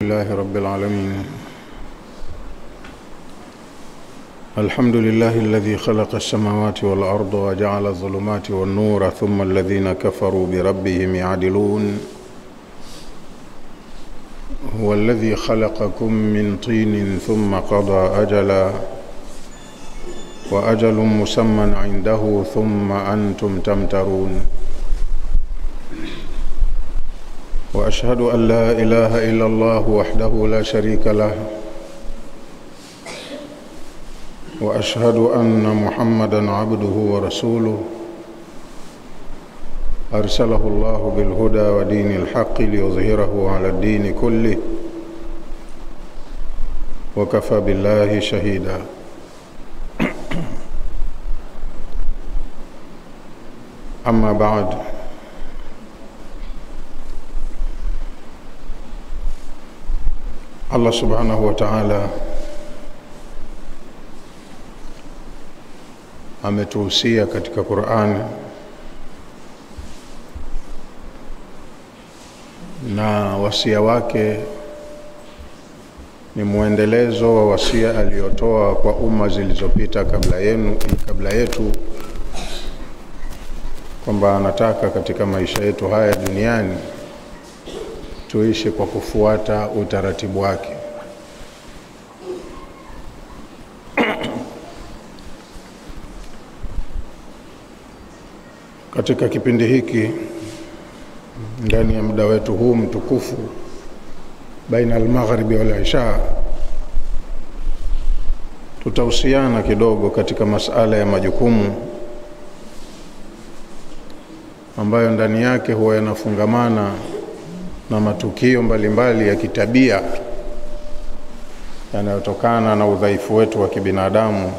لله رب العالمين. الحمد لله الذي خلق السماوات والأرض وجعل الظلمات والنور ثم الذين كفروا بربهم يعدلون. هو الذي خلقكم من طين ثم قضى أجلا وأجل مسمى عنده ثم أنتم تمترون. وأشهد أن لا إله إلا الله وحده لا شريك له، وأشهد أن محمدًا عبده ورسوله أرسله الله بالهدى ودين الحق ليظهره على الدين كله وكفى بالله شهيدا. أما بعد، Allah subhanahu wa ta'ala ametuhusia katika Qur'an na wasia wake ni muendelezo wa wasia aliotoa kwa umma zilizopita kabla yetu, kwamba anataka katika maisha yetu haya duniani tuishi kwa kufuata utaratibu wake. Katika kipindi hiki, ndani ya muda wetu huu mtukufu baina al-maghribi wal isha, tutahusiana kidogo katika masala ya majukumu ambayo ndani yake huwa yanafungamana na matukio mbalimbali ya kitabia yanayotokana na udhaifu wetu wa kibinadamu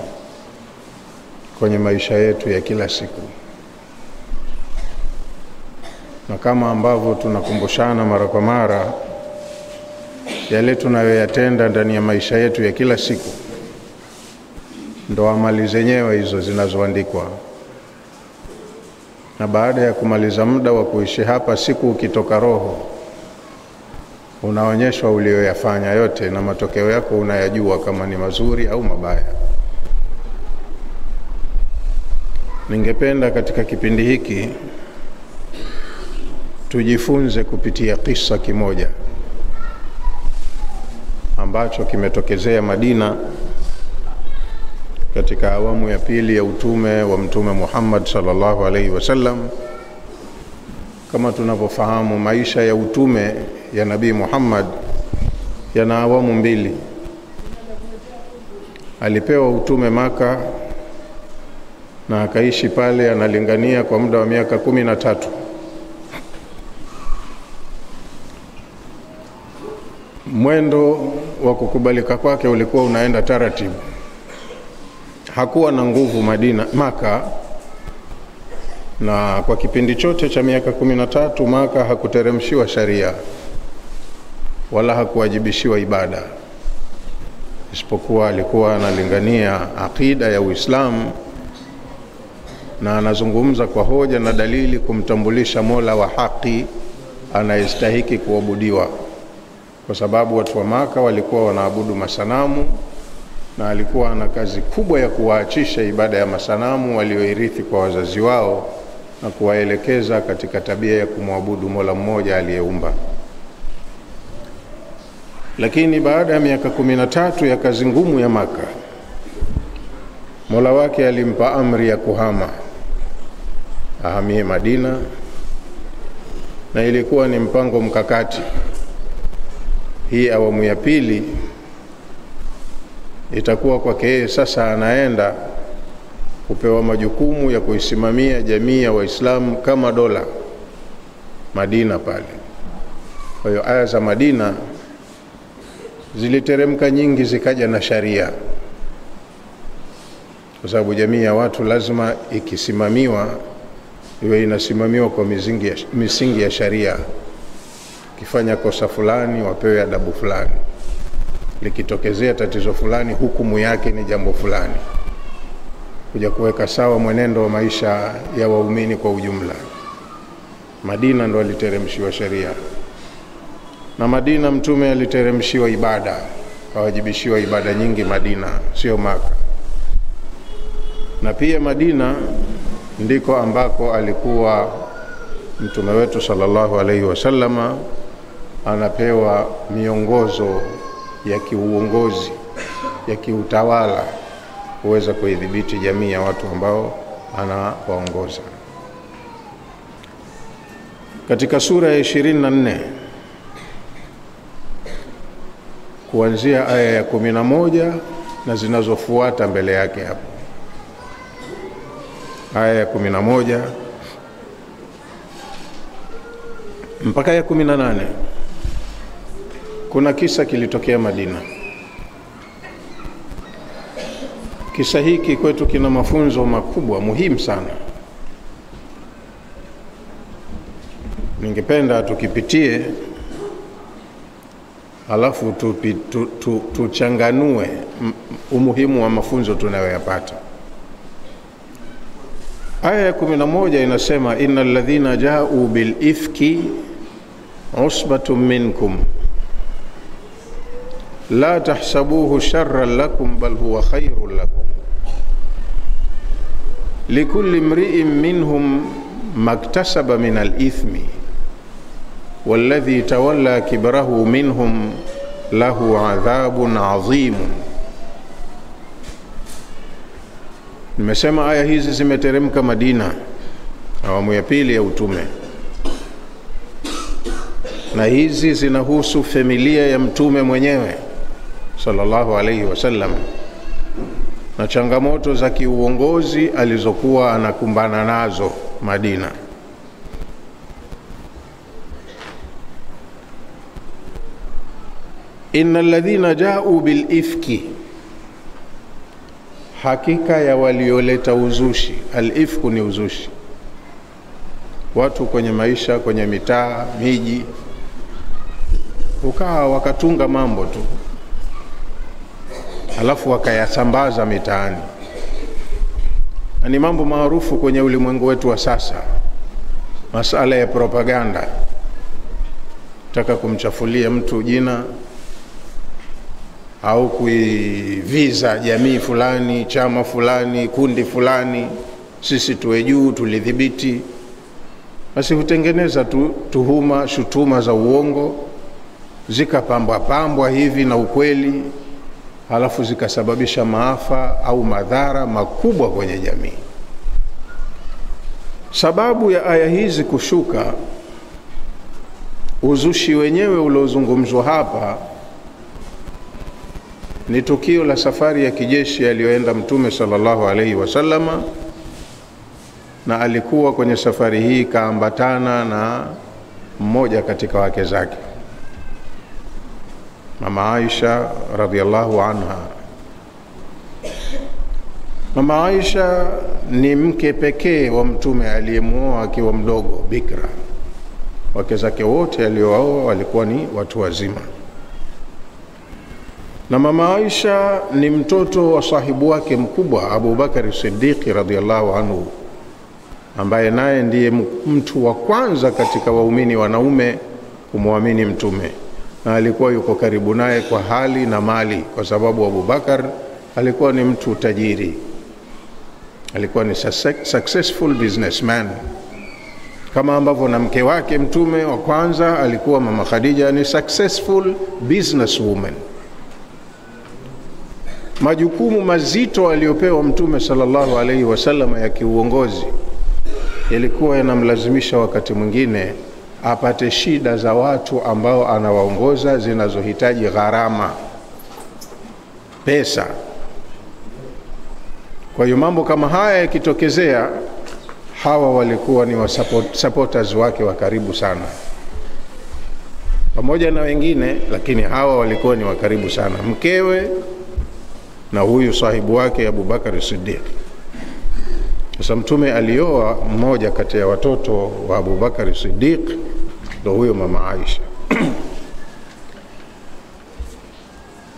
kwenye maisha yetu ya kila siku. Na kama ambavyo tunakumbushana mara kwa mara, yale tunayoyatenda ndani ya maisha yetu ya kila siku ndo amali zenyewe hizo zinazoandikwa. Na baada ya kumaliza muda wa kuishi hapa, siku ukitoka roho, unaonyeshwa ulioyafanya yote na matokeo yako unayajua kama ni mazuri au mabaya. Ningependa katika kipindi hiki tujifunze kupitia kisa kimoja ambacho kimetokezea Madina katika awamu ya pili ya utume wa Mtume Muhammad sallallahu alaihi wasallam. Kama tunavyofahamu, maisha ya utume ya Nabii Muhammad yana awamu mbili. Alipewa utume Maka na akaishi pale analingania kwa muda wa miaka 13. Mwendo wa kukubalika kwake ulikuwa unaenda taratibu. Hakuwa na nguvu Maka, na kwa kipindi chote cha miaka 13 Maka hakuteremshiwa sharia wala hakuwajibishiwa ibada, isipokuwa alikuwa analingania akida ya Uislamu na anazungumza kwa hoja na dalili kumtambulisha Mola wa haki anayestahiki kuabudiwa, kwa sababu watu wa Maka walikuwa wanaabudu masanamu na alikuwa ana kazi kubwa ya kuwaachisha ibada ya masanamu walioirithi kwa wazazi wao na kuwaelekeza katika tabia ya kumwabudu Mola mmoja aliyeumba. Lakini baada ya miaka 13 ya kazi ngumu ya Maka, Mola wake alimpa amri ya kuhama, ahamie Madina, na ilikuwa ni mpango mkakati. Hii awamu ya pili itakuwa kwake sasa anaenda kupewa majukumu ya kuisimamia jamii ya Waislamu kama dola Madina pale. Kwa hiyo aya za Madina ziliteremka nyingi, zikaja na sharia, kwa sababu jamii ya watu lazima ikisimamiwa iwe inasimamiwa kwa misingi ya sharia. Kifanya kosa fulani wapewe adabu fulani, likitokezea tatizo fulani hukumu yake ni jambo fulani, kuja kuweka sawa mwenendo wa maisha ya waumini kwa ujumla. Madina ndo aliteremshiwa sharia. Na Madina mtume aliteremshiwa ibada, kawajibishiwa ibada nyingi Madina, sio Maka. Na pia Madina ndiko ambako alikuwa mtume wetu sallallahu alaihi wasallama anapewa miongozo ya kiuongozi, ya kiutawala, kuweza kuidhibiti jamii ya watu ambao anawaongoza. Katika sura ya 24 kuanzia aya ya 11 na zinazofuata mbele yake hapo, aya ya 11 mpaka ya 18, kuna kisa kilitokea Madina. Kisa hiki kwetu kina mafunzo makubwa muhimu sana. Ningependa tukipitie, alafu tuchanganue umuhimu wa mafunzo tunayoyapata. Aya ya 11 inasema, innal ladhina ja'u bil ifki usbatun minkum la tahsabuhu sharran lakum bal huwa khairun lakum likulli imri'in minhum maktasaba min al-ithmi walladhi tawalla kibrahu minhum lahu adhabun adhim. Nimesema aya hizi zimeteremka Madina, awamu ya pili ya utume, na hizi zinahusu familia ya mtume mwenyewe sallallahu alaihi wasallam na changamoto za kiuongozi alizokuwa anakumbana nazo Madina. Innal ladhina ja'u bil ifki, hakika ya walioleta uzushi. Al-ifku ni uzushi. Watu kwenye maisha, kwenye mitaa, miji, ukaa wakatunga mambo tu, alafu wakayasambaza mitaani. Ni mambo maarufu kwenye ulimwengu wetu wa sasa, masala ya propaganda. Taka kumchafulia mtu jina au kuiviza jamii fulani, chama fulani, kundi fulani, sisi tuwe juu, tulidhibiti. Basi hutengeneza tuhuma, shutuma za uongo, zikapambwa hivi na ukweli, halafu zikasababisha maafa au madhara makubwa kwenye jamii. Sababu ya aya hizi kushuka, uzushi wenyewe uliozungumzwa hapa ni tukio la safari ya kijeshi aliyoenda mtume sallallahu alaihi wasallama, na alikuwa kwenye safari hii kaambatana na mmoja katika wake zake, Mama Aisha radhiallahu anha. Mama Aisha ni mke pekee wa mtume aliyemuoa akiwa mdogo, bikra. Wake zake wote aliowaoa walikuwa ni watu wazima. Na Mama Aisha ni mtoto wa sahibu wake mkubwa Abu Bakar Siddiq radhiallahu anhu, ambaye naye ndiye mtu wa kwanza katika waumini wanaume kumwamini mtume, na alikuwa yuko karibu naye kwa hali na mali, kwa sababu Abu Bakar alikuwa ni mtu tajiri, alikuwa ni successful businessman, kama ambavyo na mke wake mtume wa kwanza alikuwa Mama Khadija ni successful businesswoman. Majukumu mazito aliyopewa mtume sallallahu alaihi wasallam ya kiuongozi yalikuwa yanamlazimisha wakati mwingine apate shida za watu ambao anawaongoza zinazohitaji gharama, pesa. Kwa hiyo mambo kama haya yakitokezea, hawa walikuwa ni supporters wake wa karibu sana, pamoja na wengine, lakini hawa walikuwa ni wa karibu sana, mkewe na huyu sahibu wake Abu Bakar Siddiq. Sasa mtume alioa mmoja kati ya watoto wa Abu Bakar Siddiq, ndio huyo Mama Aisha.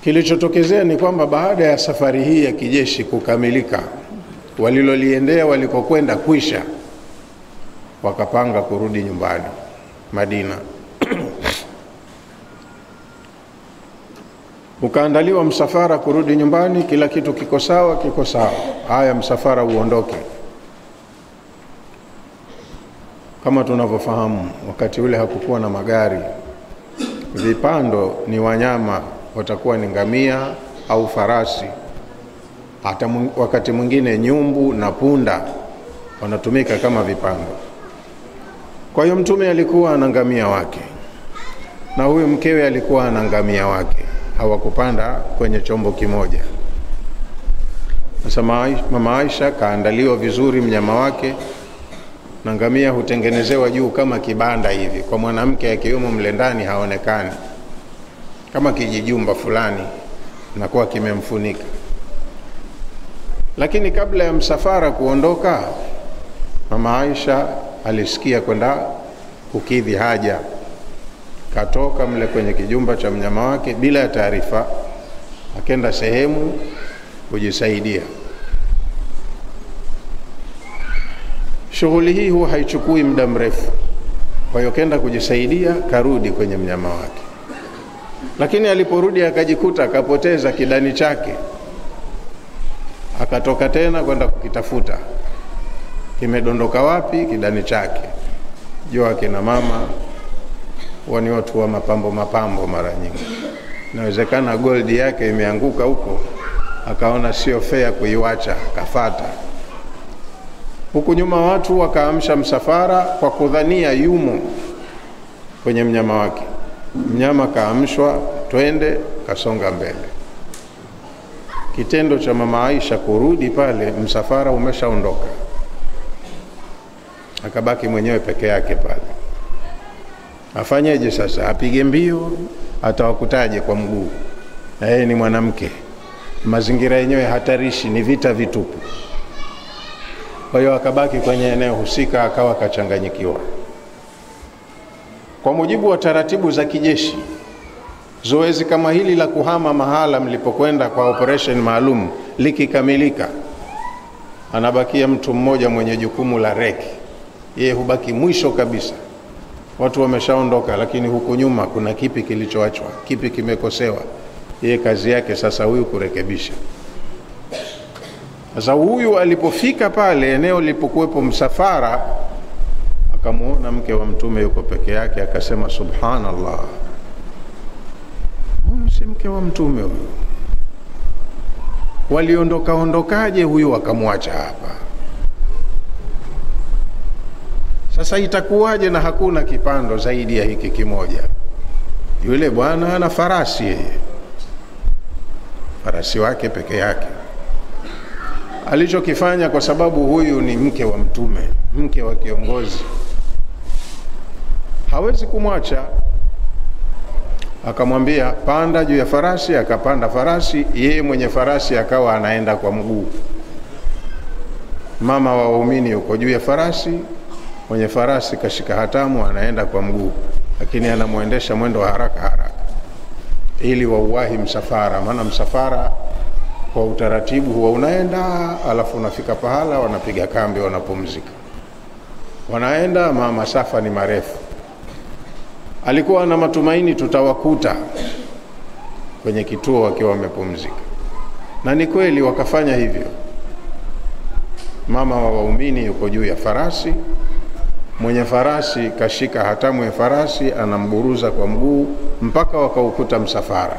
Kilichotokezea ni kwamba baada ya safari hii ya kijeshi kukamilika, waliloliendea walikokwenda kwisha, wakapanga kurudi nyumbani Madina. Ukaandaliwa msafara kurudi nyumbani, kila kitu kiko sawa, haya msafara uondoke. Kama tunavyofahamu, wakati ule hakukuwa na magari. Vipando ni wanyama, watakuwa ni ngamia au farasi, hata wakati mwingine nyumbu na punda wanatumika kama vipando. Kwa hiyo Mtume alikuwa ana ngamia wake na huyu mkewe alikuwa ana ngamia wake, hawakupanda kwenye chombo kimoja. Sasa mama Aisha kaandaliwa vizuri mnyama wake, na ngamia hutengenezewa juu kama kibanda hivi, kwa mwanamke akiwemo mle ndani haonekani, kama kijijumba fulani na kwa kimemfunika. Lakini kabla ya msafara kuondoka, mama Aisha alisikia kwenda kukidhi haja. Katoka mle kwenye kijumba cha mnyama wake bila taarifa, akenda sehemu kujisaidia. Shughuli hii huwa haichukui muda mrefu. Kwa hiyo kenda kujisaidia, karudi kwenye mnyama wake. Lakini aliporudi akajikuta akapoteza kidani chake. Akatoka tena kwenda kukitafuta. Kimedondoka wapi kidani chake? Jua kina mama wani watu wa mapambo mara nyingi. Inawezekana gold yake imeanguka huko, akaona sio fair kuiwacha, kafata. Huku nyuma watu wakaamsha msafara kwa kudhania yumo kwenye mnyama wake. Mnyama kaamshwa, twende, kasonga mbele. Kitendo cha mama Aisha kurudi pale, msafara umeshaondoka. Akabaki mwenyewe peke yake pale. Afanyeje sasa? Apige mbio? Atawakutaje kwa mguu? Na yeye ni mwanamke. Mazingira yenyewe hatarishi, ni vita vitupu. Kwa hiyo akabaki kwenye eneo husika, akawa kachanganyikiwa. Kwa mujibu wa taratibu za kijeshi, zoezi kama hili la kuhama mahala mlipokwenda kwa operation maalum likikamilika, anabakia mtu mmoja mwenye jukumu la reki. Yeye hubaki mwisho kabisa. Watu wameshaondoka, lakini huku nyuma kuna kipi kilichoachwa, kipi kimekosewa. Yeye kazi yake sasa huyu kurekebisha. Sasa huyu alipofika pale eneo lilipokuwepo msafara, akamuona mke wa Mtume yuko peke yake, akasema subhanallah, huyu si mke wa Mtume huyu. Waliondokaje huyu akamwacha hapa? Sasa itakuwaje na hakuna kipando zaidi ya hiki kimoja? Yule bwana ana farasi, farasi wake peke yake. Alichokifanya, kwa sababu huyu ni mke wa Mtume, mke wa kiongozi, hawezi kumwacha. Akamwambia panda juu ya farasi, akapanda farasi. Yeye mwenye farasi akawa anaenda kwa mguu. Mama wa waumini yuko juu ya farasi, mwenye farasi kashika hatamu, anaenda kwa mguu, lakini anamuendesha mwendo wa haraka ili wauwahi msafara. Maana msafara kwa utaratibu huwa unaenda, alafu unafika pahala wanapiga kambi, wanapumzika. Wanaenda masafa ni marefu. Alikuwa na matumaini tutawakuta kwenye kituo wakiwa wamepumzika, na ni kweli wakafanya hivyo. Mama wa waumini yuko juu ya farasi, mwenye farasi kashika hatamu ya farasi, anamburuza kwa mguu mpaka wakaukuta msafara.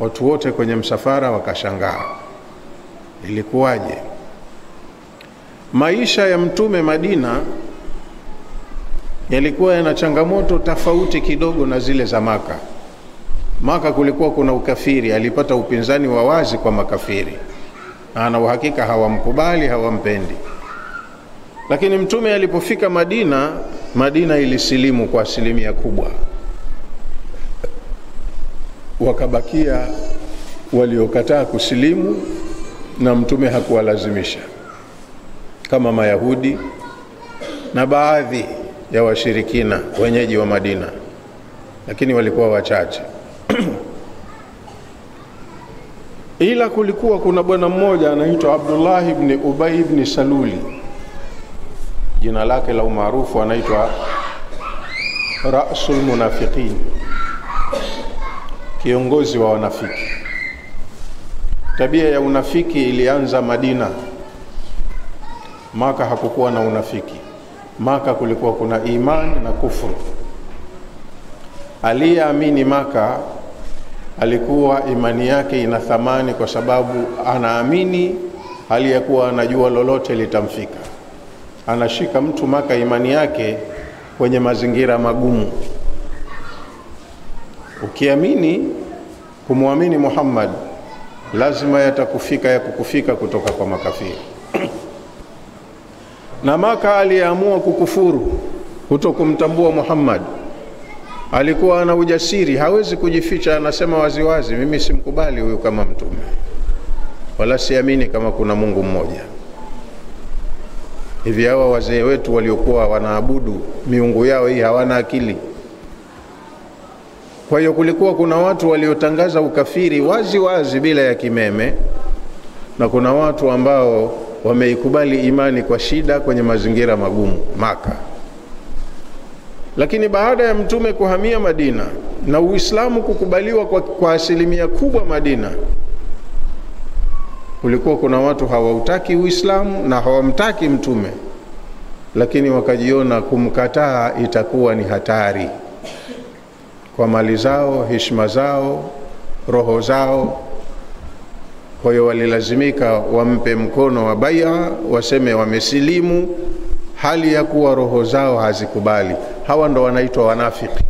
Watu wote kwenye msafara wakashangaa, ilikuwaje? Maisha ya Mtume Madina yalikuwa yana changamoto tofauti kidogo na zile za Maka. Maka kulikuwa kuna ukafiri, alipata upinzani wa wazi kwa makafiri, na ana uhakika hawamkubali, hawampendi. Lakini Mtume alipofika Madina ilisilimu kwa asilimia kubwa. Wakabakia waliokataa kusilimu, na Mtume hakuwalazimisha, kama Mayahudi na baadhi ya washirikina wenyeji wa Madina, lakini walikuwa wachache. Ila kulikuwa kuna bwana mmoja anaitwa Abdullah ibn Ubay ibn Saluli, jina lake la umaarufu anaitwa Ra'sul Munafiqin, kiongozi wa wanafiki. Tabia ya unafiki ilianza Madina. Maka hakukuwa na unafiki. Maka kulikuwa kuna imani na kufuru. Aliyeamini Maka alikuwa imani yake ina thamani kwa sababu anaamini hali ya kuwa anajua lolote litamfika. Anashika mtu Maka imani yake kwenye mazingira magumu. Ukiamini kumwamini Muhammad, lazima yatakufika ya kukufika kutoka kwa makafiri. Na Maka aliamua kukufuru, kutokumtambua Muhammad. Alikuwa ana ujasiri, hawezi kujificha, anasema waziwazi, mimi simkubali huyu kama mtume, wala siamini kama kuna Mungu mmoja. Hivi hawa wazee wetu waliokuwa wanaabudu miungu yao hii hawana akili? Kwa hiyo kulikuwa kuna watu waliotangaza ukafiri wazi wazi bila ya kimeme, na kuna watu ambao wameikubali imani kwa shida kwenye mazingira magumu Maka. Lakini baada ya mtume kuhamia Madina na Uislamu kukubaliwa kwa asilimia kubwa Madina, kulikuwa kuna watu hawautaki Uislamu na hawamtaki mtume, lakini wakajiona kumkataa itakuwa ni hatari kwa mali zao, heshima zao, roho zao. Kwa hiyo walilazimika wampe mkono wa bai'a, waseme wamesilimu, hali ya kuwa roho zao hazikubali. Hawa ndo wanaitwa wanafiki.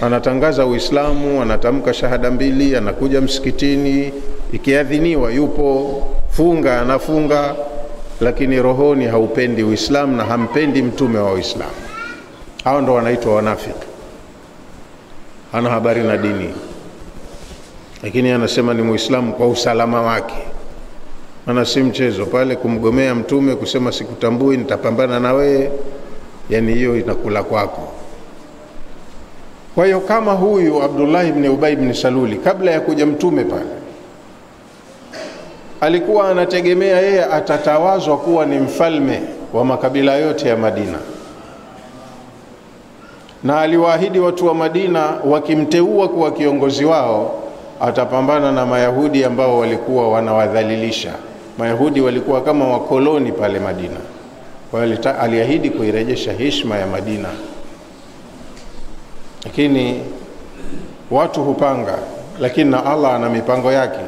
Anatangaza Uislamu, anatamka shahada mbili, anakuja msikitini, ikiadhiniwa yupo, funga anafunga, lakini rohoni haupendi Uislamu na hampendi mtume wa Uislamu. Hao ndo wanaitwa wanafiki. Ana habari na dini, lakini anasema ni Muislamu kwa usalama wake. Ana si mchezo pale kumgomea mtume, kusema sikutambui nitapambana na wewe, yani hiyo inakula kwako. Kwa hiyo kama huyu Abdullah ibn Ubay ibn Saluli kabla ya kuja mtume pale alikuwa anategemea yeye atatawazwa kuwa ni mfalme wa makabila yote ya Madina, na aliwaahidi watu wa Madina wakimteua kuwa kiongozi wao atapambana na Mayahudi ambao walikuwa wanawadhalilisha. Mayahudi walikuwa kama wakoloni pale Madina. Kwa hiyo aliahidi kuirejesha heshima ya Madina. Lakini watu hupanga, lakini na Allah ana mipango yake.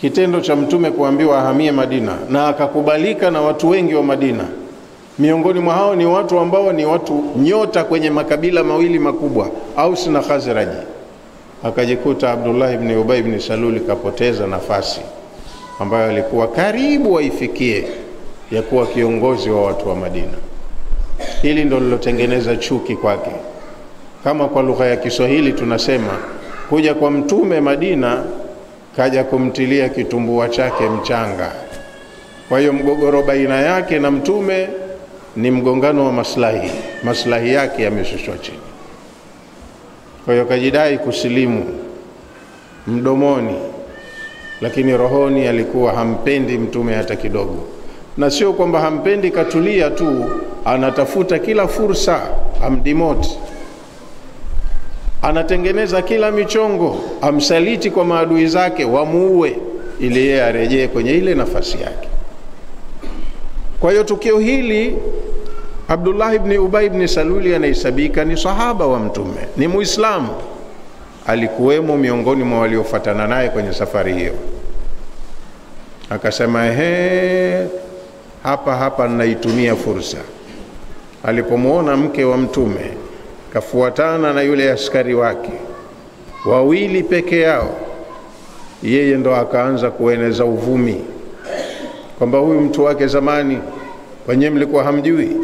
Kitendo cha mtume kuambiwa ahamie Madina na akakubalika na watu wengi wa Madina, miongoni mwa hao ni watu ambao ni watu nyota kwenye makabila mawili makubwa, Aus na Khazraj. Akajikuta Abdullah ibn Ubay ibn Saluli kapoteza nafasi ambayo alikuwa karibu waifikie ya kuwa kiongozi wa watu wa Madina. Hili ndo lilotengeneza chuki kwake. Kama kwa lugha ya Kiswahili tunasema kuja kwa mtume Madina kaja kumtilia kitumbua chake mchanga. Kwa hiyo mgogoro baina yake na mtume ni mgongano wa maslahi. Maslahi yake yameshushwa chini. Kwa hiyo kajidai kusilimu mdomoni, lakini rohoni alikuwa hampendi mtume hata kidogo. Na sio kwamba hampendi katulia tu, anatafuta kila fursa amdemote. Anatengeneza kila michongo amsaliti kwa maadui zake wamuue ili yeye arejee kwenye ile nafasi yake. Kwa hiyo tukio hili Abdullah ibn Ubay ibn Saluli anahesabika ni sahaba wa mtume, ni Muislamu, alikuwemo miongoni mwa waliofuatana naye kwenye safari hiyo. Akasema hapa ninaitumia fursa. Alipomuona mke wa mtume kafuatana na yule askari wake wawili peke yao, yeye ndo akaanza kueneza uvumi kwamba huyu mtu wake zamani wenyewe mlikuwa hamjui.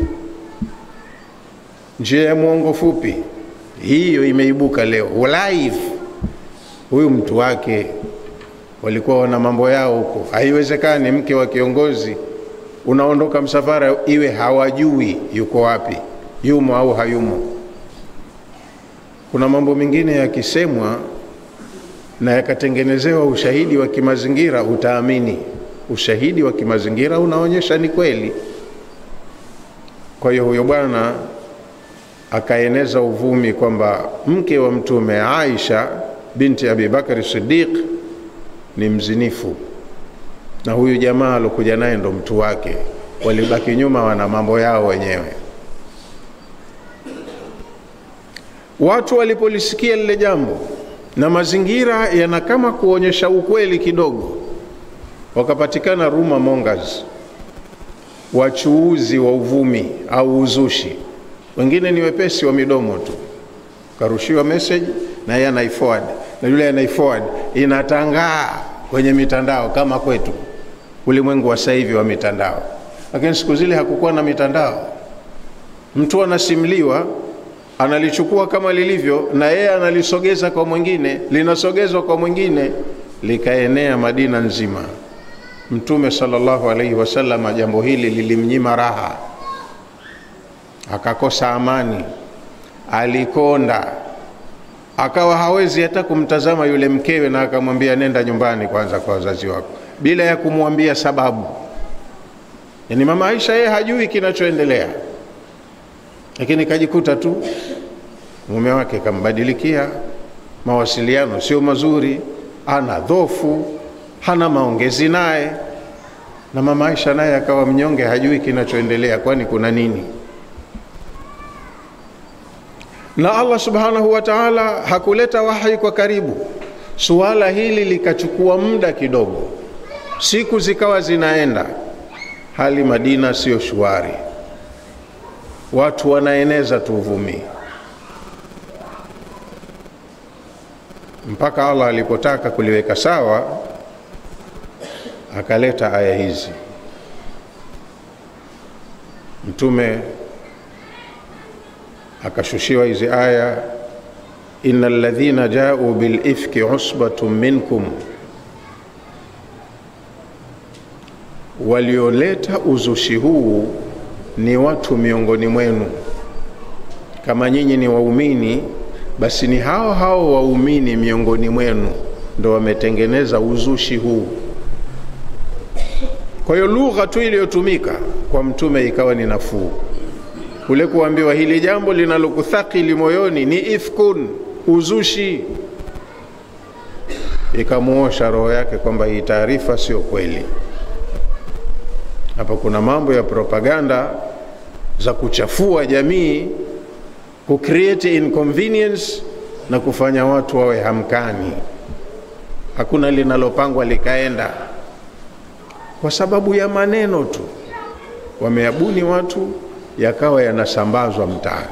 Njia ya mwongo fupi hiyo imeibuka leo live. Huyu mtu wake walikuwa wana mambo yao huko. Haiwezekani mke wa kiongozi unaondoka msafara iwe hawajui yuko wapi, yumo au hayumo. Kuna mambo mengine yakisemwa na yakatengenezewa ushahidi wa kimazingira, utaamini. Ushahidi wa kimazingira unaonyesha ni kweli. Kwa hiyo huyo bwana akaeneza uvumi kwamba mke wa mtume Aisha binti Abi Bakr Siddiq ni mzinifu, na huyu jamaa alokuja naye ndo mtu wake. Walibaki nyuma, wana mambo yao wenyewe. Watu walipolisikia lile jambo na mazingira yana kama kuonyesha ukweli kidogo, wakapatikana rumor mongers, wachuuzi wa uvumi au uzushi. Wengine ni wepesi wa midomo tu, karushiwa message na yeye anaiforward, na yule anaiforward, inatangaa kwenye mitandao kama kwetu ulimwengu wa sasa hivi wa mitandao. Lakini siku zile hakukuwa na mitandao. Mtu anasimliwa, analichukua kama lilivyo, na yeye analisogeza kwa mwingine, linasogezwa kwa mwingine, likaenea Madina nzima. Mtume sallallahu alaihi wasallam jambo hili lilimnyima raha, akakosa amani, alikonda, akawa hawezi hata kumtazama yule mkewe, na akamwambia nenda nyumbani kwanza kwa wazazi wako, bila ya kumwambia sababu. Yani mama Aisha yeye hajui kinachoendelea, lakini kajikuta tu mume wake kambadilikia, mawasiliano sio mazuri, ana dhofu, hana maongezi naye, na mama Aisha naye akawa mnyonge, hajui kinachoendelea, kwani kuna nini? Na Allah subhanahu wa ta'ala hakuleta wahi kwa karibu. Suala hili likachukua muda kidogo, siku zikawa zinaenda, hali Madina sio shwari, watu wanaeneza tu uvumi, mpaka Allah alipotaka kuliweka sawa akaleta aya hizi. Mtume akashushiwa hizi aya, innal ladhina ja'u bil ifki usbatun minkum, walioleta uzushi huu ni watu miongoni mwenu. Kama nyinyi ni waumini, basi ni hao hao waumini miongoni mwenu ndo wametengeneza uzushi huu. Kwa hiyo lugha tu iliyotumika kwa mtume ikawa ni nafuu. Kule kuambiwa hili jambo linalokuthakili moyoni ni ifkun, uzushi, ikamuosha roho yake kwamba hii taarifa sio kweli. Hapa kuna mambo ya propaganda za kuchafua jamii, ku create inconvenience na kufanya watu wawe hamkani. Hakuna linalopangwa likaenda, kwa sababu ya maneno tu wameabuni watu, yakawa yanasambazwa mtaani.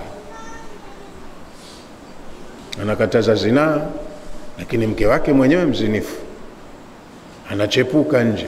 Anakataza zinaa, lakini mke wake mwenyewe mzinifu, anachepuka nje.